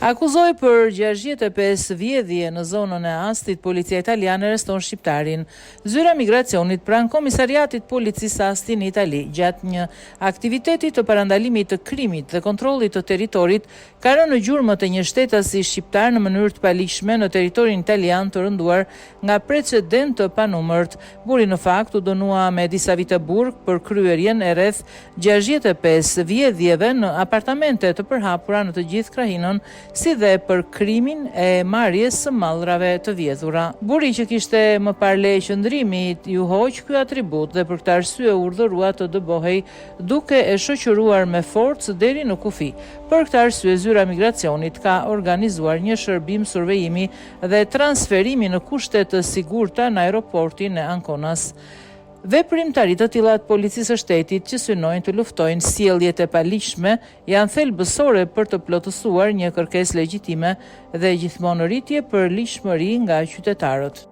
Akuzoi për 65 vjedhje në zonën e Astit, policia italiane arreston shqiptarin. Zyra migracionit pranë komisariatit policisë Asti në Itali, gjatë një aktiviteti të parandalimit të krimit dhe kontrollit të territorit, ka rënë në gjurmët e një shtetasi shqiptar në mënyrë të paligjshme në territorin italian të rënduar nga precedent të panumërt. Burri në fakt u dënua me disa vite burg për kryerjen e rreth 65 vjedhjeve në apartamente të përhapura në të gjithë krahinën, si dhe për krimin e marrjes së mallrave të vjedhura. Burri që kishte më parë qëndrimit ju hoq ky atribut dhe për këtë arsye urdhërua të dëbohej duke e shoqëruar me forcë deri në kufi. Për këtë arsye Zyra Migracionit ka organizuar një shërbim survejimi dhe transferimi në kushte të sigurta në aeroportin e Anconas. Veprimtarit të tilla të policisë së shtetit që synojnë të luftojnë sjelljet e paligjshme janë thelbësore për të plotësuar një kërkesë legjitime dhe gjithmonë rritje për ligjshmëri nga qytetarët.